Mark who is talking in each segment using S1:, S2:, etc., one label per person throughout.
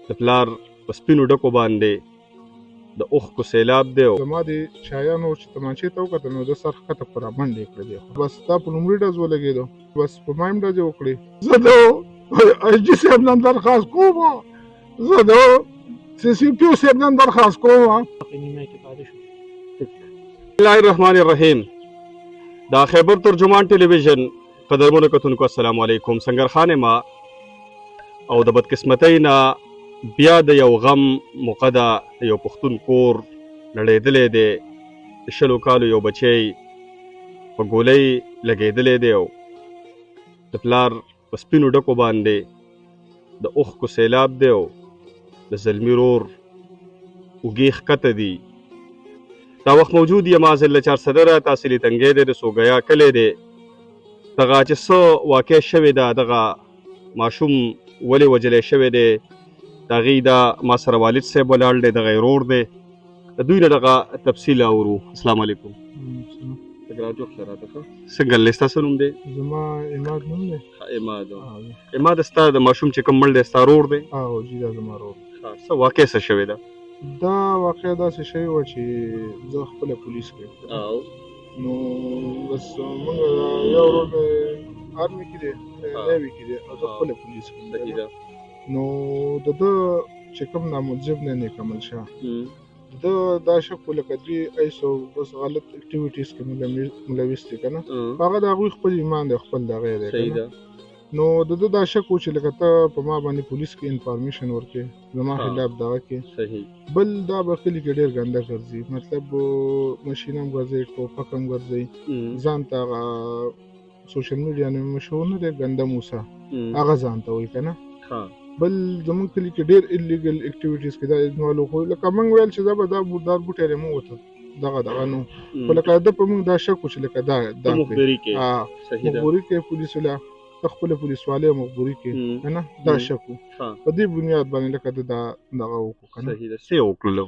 S1: د پلار په سپینو ډکو باندې د اوښکو سیلاب دی.
S2: زما د شایانو چې تمانچې ته وکتل نو د سر ښکته په رامنډې کړې دي. بس دا په لومړي ډز ولګېدو، بس په مایم ډز یې وکړې. زه د آی جي صاحب نه درخواست کوم، زه د سی سی پي او صاحب نه درخواست کوم.
S1: بسم الله الرحمن الرحیم. دا خیبر ترجمان ټلویزیون قدرمنو کتونکو السلام علیکم. سنگر خان ما او د بدقسمتۍ نه بیا د یو غم موقع ده. یو پښتون کور نړېدلی دی، د 20 کالو یو بچی په ګولۍ لګېدلی دی او د پلار په سپینو ډکو باندې د اوښکو سیلاب دی او د زلمي رور اوږې ښکته دي. دا وخت موجود یم ضلع چارصدره تحصیلي تنګی دی، د سوګیا کلی دی. دغه چې څه واقع شوې ده، دغه ماشوم ولې وجلی شوی دی، د هغې دا ما سره والد صاحب ولاړ دی، دغه یې رور دی. د دوی نه دغه تفصیل اورو. السلام علیکم. څنګه دی ستاسو نوم دی؟
S2: زما عماد نوم دی.
S1: عماد ستا د ماشوم چې کوم مړ دی ستا رور دی؟
S2: جی دا زما رور.
S1: څه واقع څه شوې ده؟
S2: دا واقع داسې شوې وه چې زه خپله پولیس کې نو بس موږ یو ورور مې آرمي کې دی، نیوي کې دی، او زه خپله پولیس کې نو د ده چې کوم ناملزم دی نیک عمل شاه، د ده دا شک و لکه دوی ایسو بس غلط اکټیویټیز کې ملوث دي که نه، هغه د هغوی خپل ایمان دی، خپل دغه دی که نه. نو د ده دا شک و چې لکه ته په ما باندې پولیس کې انفارمیشن ورکړې، زما خلاف دغه کې. بل دا به کلي کې ډېر ګنده ګرځي، مطلب مشین هم ګرځوي، ټوپک هم ګرځوي، ځان ته هغه سوشل میډیا نه مشهور نه دی ګنده موسی، هغه ځان ته وایي که نه. بل زمونږ کلي کې ډېر الیګل اکټیویټیز کې دا انوالو خو لکه موږ ویل چې دا به دا بوردار بوټی دی موږ ورته دغه نو خو لکه ده په موږ دا شک و چې لکه دا مخبري کوي پولیسو له ته خپله پولیسوالۍ مخبري کوي که نه، دا شک و په دې بنیاد باندې لکه ده دا دغه وکړو که نه.
S1: څه یې وکړلو؟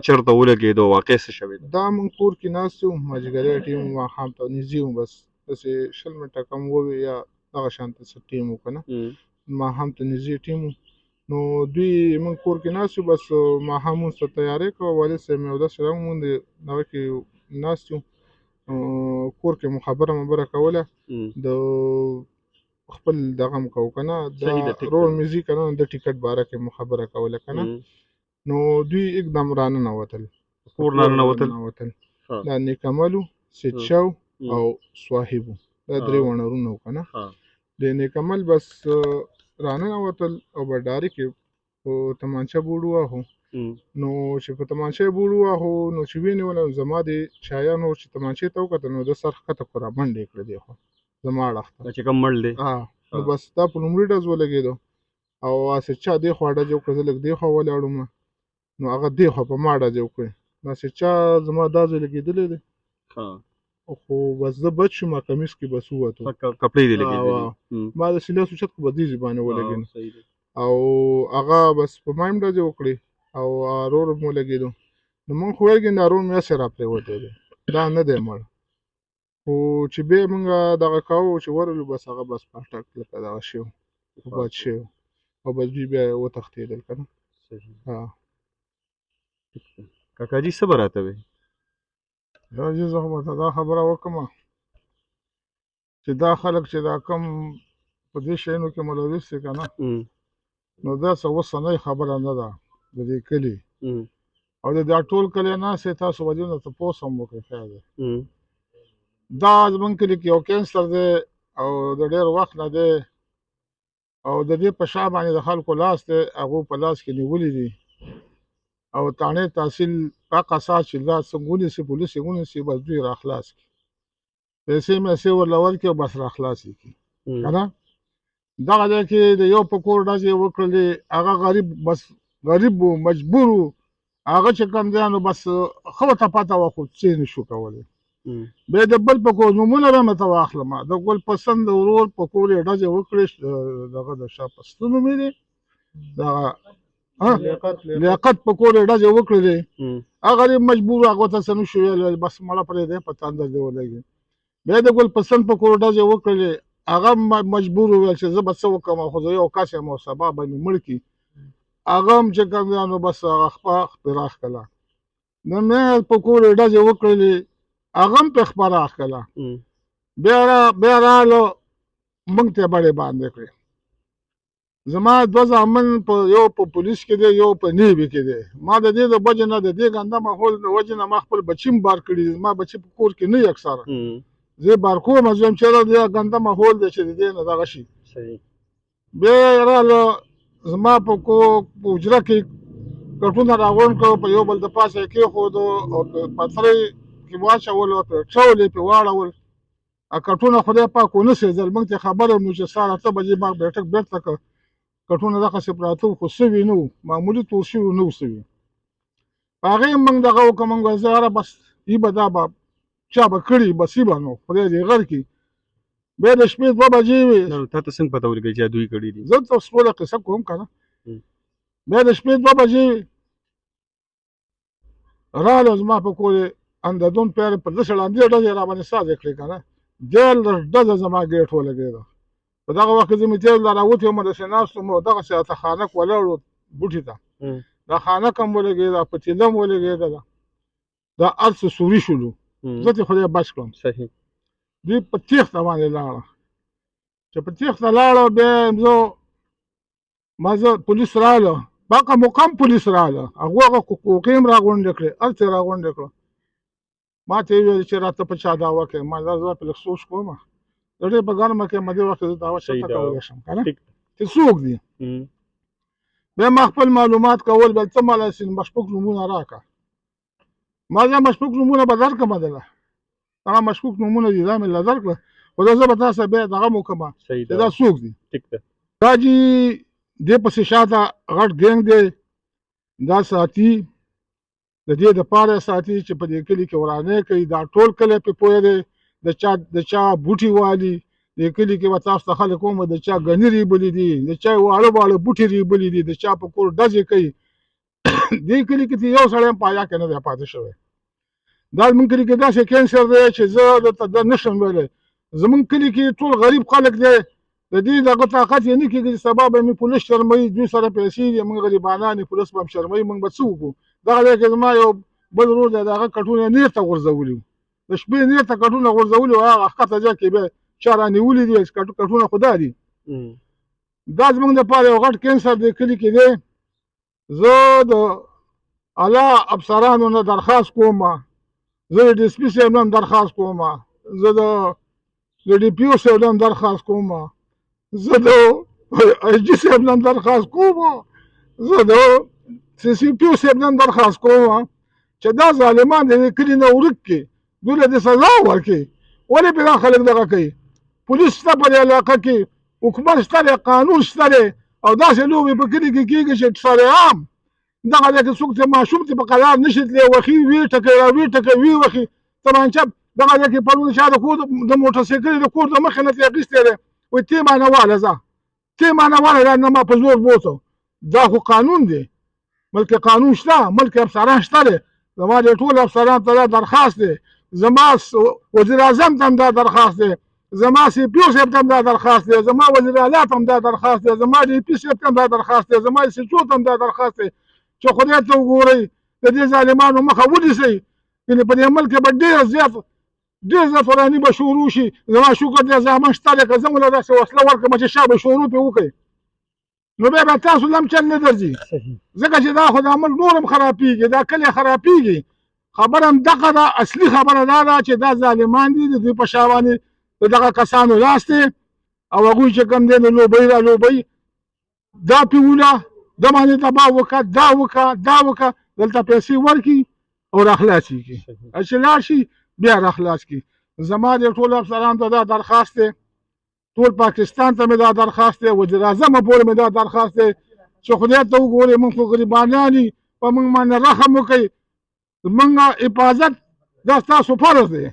S1: چېرته ولګېدو؟ واقع څه شوې ده؟
S2: دا موږ کور کې ناست یو، مازدیګری ټیم و، ماښام ته نږدې وو، بس داسې 20 منټه کم ووې یا دغه شانته څه ټیم و که نه، ماښام ته نږدې ټیم و. نو دوی موږ کور کې ناست یو، بس ماښام مونځ ته تیاری کوه، والد صاحب مې اودس رنګ موندې دغه کې ناست یو، کور کې مو خبره کوله، د خپل دغه م کوو که نه، دا رور میزي که نه، د ټیکټ باره کې مو خبره کوله که نه. نو دوی اکدم راننوتل،
S1: کور راننوتل.
S2: دا نیک عمل و، سید شاه او صاحب و، دا 3 وڼرونه و که نه. د نیک عمل بس راننوتل او بډاري کې په تمانچه بوډ وواهو. نو چې په تمانچه یې بوډ وواهو نو چې ونیوله، زما د شایانو چې تمانچې ته وکتل نو د سر ښکته خو رامنډې کړې دی، خو زما اړخ ته
S1: چې کوم مړ دی.
S2: نو بس دا په لومړي ډز ولګېدو او اسد چا دې خوا ډز وکړه، زه لږ دې خوا ولاړم، نو هغه دې خوا په ما ډز وکړې، نو اسد چا زما دا ځای لګېدلی دی، خو بس زه بچ شوم، کمیس کې بس ووتو،
S1: کپړې دې لګېدلي،
S2: ما د سلاس اوچت خو به دې باندې ولګېدو او هغه بس په مایم ډزې وکړې او رور مو لګېدو. نو مونږ خو ویل کېږي دا رور مې هسې راپرېوتی دی، دا نه دی مړ، خو چې بیا مونږ دغه کوو چې ورغلو بس هغه بس پاټک لکه دغه شوی وفات شوی او بس دوی بیا وتښتېدل که نه.
S1: کاکاجي څه به راته وایې؟
S2: جی زه خو به ته دا خبره وکړم چې دا خلک چې دا کم په دې شیانو کې ملوث دي که نه، نو دا څه اوسنۍ خبره نه ده د دې کلي او د دا ټول کلی ناست دی، تاسو به دې نه تپوس هم وکړئ. خیر دی دا زمونږ کلي کې یو کینسر دی او د ډېر وخت نه دی او د دې په شا باندې د خلکو لاس دی، هغو په لاس کې نیولي دي او تاڼې تحصیل هغه اساس چې دا څنګه ونیسي، پولیس یې ونیسي، بس دوی راخلاص کړي، پیسې میسې ورله ورکړي او بس راخلاص یې کړي که نه. دغه ځای کې د یو په کور ډزې یې وکړلې، هغه غریب بس غریب و، مجبور و، هغه چې کوم دی نو بس ښه ورته پته وه خو څه یې نشو کولی. بیا د بل په کور نومونه به مې ته واخلم، د ګل پسند د ورور په کور یې ډزې وکړې، دغه د شاه پستون نوم یې دی، دغه لیاقت په کور یې ډزې وکړلې، هغه غریب مجبور و، هغه ته څه نشو ویلی، بس مړه پرېږدی په تندر دې ولګي. بیا د ګل پسند په کور ډزې وکړلې، هغه مجبور وویل چې زه به څه وکړم، خو زه یو کس یم او سبا به مې مړ کړي هغه هم چې کوم دی نو بس هغه خپه راښکله د مې په کور یې ډزې وکړلې هغه هم پې خپه راښکله بیا رالو موږ ته بړې باندې کړې زما دوه زامن یو په پولیس کې دی یو په نیوي کې دی ما د دې د وجې نه د دې ګنده ماحول د وجې نه ما خپل بچي هم بار کړي زما بچي په کور کې نه وي اکثره زه یې بار کوم زه یم چېرې د ګنده ماحول دی چې د دې نه دغه شي بیا یې راله زما په حجره کې کټونه راغونډ کړو په یو بل د پاسه یې کېښودو او په پترۍ کې واچولو پېټرول یې پې واړول کټونه خدای پاک ونه سېزل موږ ته خبره وم چې سهار 8 بجې ما بیټک بېرته کړ کټونه دغسې پراته وو خو سوي نه وو معمولي تور شوي نه وو سوي په هغې هم موږ دغه وکړه موږ ویل زه یاره بس ای به دا به چا به کړي بس ای به نو خدای دې غر کړي بیا د شپې 2 بجې وې
S1: تا ته څنګه پته ولګي چې دوی کړي دي
S2: زه تاسو ټوله قصه کوم که نه بیا د شپې 2 بجې وې راغلو زما په کور یې اندادون پیر پر داسې ړندې ډزې را باندې سازې کړې که نه 14 ډزه زما ګېټ ولګېده په دغه وخت کې زه مې تېل لا راوتې وم داسې ناست وم او دغسې هلته خانک ولاړ و بوټي ته دا خانک هم ولګېده پتیله هم ولګېدله دا هر څه سوري شولو زه ترې خدای بچ کړم دوی په تېښته باندې لاړه چې په تېښته لاړه بیا زه پولیس راغله باقه مقام پولیس راغله هغه کوکې هم راغونډې کړې هر څه یې راغونډې کړه ما ته یې وویل چې راته په چا دعوه کوې ما دا زه په لږ سوچ کوم د ډېر په ګرمه کې مدې وخت کې زه دعوه چېرته کولی شم که نه چې څوک دي بیا ما خپل معلومات کول بیا څه ماله مشکوک نومونه راکړه ما دا مشکوک نومونه به درکړمه دله هغه مشکوک نومونه دي دا مې له درکړه خو دا زه به تا سره بیا دغه م وکړمه چې دا څوک دي دا جي دې پسې شاته غټ ګینګ دی دا ساتي د دې دپاره ساتي چې په دې کلي کې ورانۍ کوي دا ټول کلی پې پوه دی د چا بوټي والي دې کلي کې به تاسو ته خلک ومه د چا ګني ریبلي دي د چا واړه واړه بوټي ریبلي دي د چا په کور ډزې کوي دې کلي کې یو سړی هم په حیا کې نه دی پاتې شوی دا زموږ کلي کې داسې کینسر دی چې زه درته دا نشم ویلی زموږ کلي کې ټول غریب خلک دی د دې دغه طاقت یې نه کېږي چې سبا به مې پولیس شرموي دوی سره پیسې دي موږ غریبانان یې پولیس به هم شرموي موږ به څه وکړو دغه ځای کې زما یو بل ورور دی د هغه کټونه یې نېغ ته غورځولي وو د شپې نېغ ته کټونه غورځولي وو هغه ښکته ځای کې بیا چا رانیولي دي کټونه خو دا دي دا زموږ دپاره یو غټ کینسر دی کلي کې دی زه د اعلی افسرانو نه درخواست کوم زه د ډي اس پي صاحب نه هم درخواست کوم زه د ډي پي او صاحب نه هم درخواست کوم زه د آی جي صاحب نه هم درخواست کوم زه د سی سی پي او صاحب نه هم درخواست کوم چې دا ظالمان د دې کلي نه ورک کړي دوی له دې سزا ورکړي ولې پرې دا خلک دغه کوي پولیس شته په دې علاقه کې حکومت شته دی قانون شته دی او داسې لوبې په کلي کې کېږي چې شریعام دغه ځای کې څوک چې ماشوم چې په قرار نشي تللی وښي وي ټکی راوي ټکی وي وښي تمانچه دغه ځای کې پرون چا د کور د موټرسایکل د کور د مخې نه ترې اخیستی دی وایي ته مانه واله ځه ته مانه واله دا نه ما په زور بوته دا خو قانون دی ملک قانون شته ملک افسران شته دی زما د ټولو افسرانو ته دا درخواست دی زما وزیر اعظم ته هم دا درخواست دی زما سی پی او صاحب ته هم دا درخواست دی زما وزیر اعلی ته هم دا درخواست دی زما ډي پي صاحب ته هم دا درخواست دی زما سی چو ته هم دا درخواست دی چې خدای ته وګورئ د دې ظالمانو مخه ونیسئ یعنې په دې ملک کې به ډېر زیات وراني به شروع شي زما شکر دی زامن شته دی که زه مو له داسې وسله ورکړم چې شا به شروع پرې وکړئ نو بیا به تاسو له هم چل نه درځي ځکه چې دا خو د عمل نور هم خرابېږي دا کلی خرابېږي خبره هم دغه ده اصلي خبره دا ده چې دا ظالمان دي د دوی په شا باندې د دغه کسانو لاس دی او هغوی چې کوم دی نو لوبۍ را لوبۍ دا پیوله دا باندې تباه وکړه دا وکړه دا وکړه دلته پیسې ورکړي او راخلاص یې کړي چې لاړ شي بیا راخلاص کړي زما د ټولو افسرانو ته دا درخواست دی ټول پاکستان ته مې دا درخواست دی وزیر اعظم پورې مې دا درخواست دی چې خدای ته وګورئ موږ خو غریبانان یو په موږ باندې رحم وکړئ زموږ حفاظت دا ستاسو فرض دی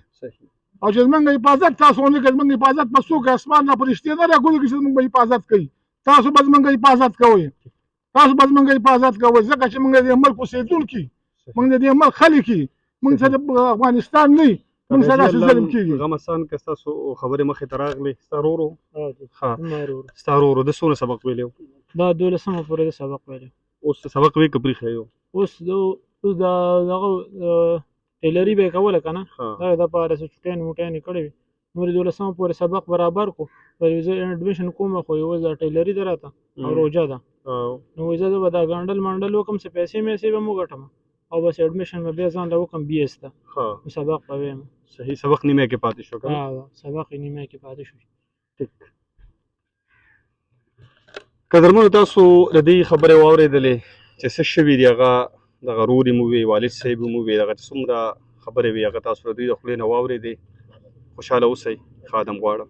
S2: او چې زموږ حفاظت تاسو ونه کړئ زموږ حفاظت به څوک اسمان نه فرښتې نه راکوي چې زموږ به حفاظت کوي تاسو به زموږ حفاظت کوئ تاسو به زموږ حفاظت کوئ ځکه چې موږ د دې ملک اوسېدونکي موږ د دې ملک خلک یو موږ سره افغانستان نه یو موږ سره داسې ظلم کېږي
S1: غمستان که ستاسو خبرې مخې ته راغلې ستا ورور ښه ستا ورور د څونه سبق ویلی و
S3: دا 12مه پورې د سبق ویلی
S1: اوس سبق وی که پرېښی یو؟
S3: اوس د دغه ټیلري به یې کوله که نه، دا د پاره څه چوټیانې موټیانې کړې وې. نور یې 12 پورې سبق برابر کړو، وایي زه اډمیشن کوم، خو یوازې دا ټیلري ده راته او روژه ده. نو وایي زه به دا ګنډل منډل وکړم، څه پیسې میسې به مو ګټم او بس اډمیشن به بیا ځان له وکړم بي ایس ته. نو سبق به ویم.
S1: صحیح، سبق نیمه کې پاتې شو که نه؟
S3: سبق یې نیمه کې پاتې شو.
S1: ټیک. قدرمنو، تاسو د دې خبرې واورېدلې چې څه شوي دي، هغه دغه رور یې مو ووی، والد صاحب یې مو ووی، دغه چې څومره خبرې وي هغه تاسو د دوی د خولې نه واورېدې. خوشحاله اوسئ، ښه ادم غواړم.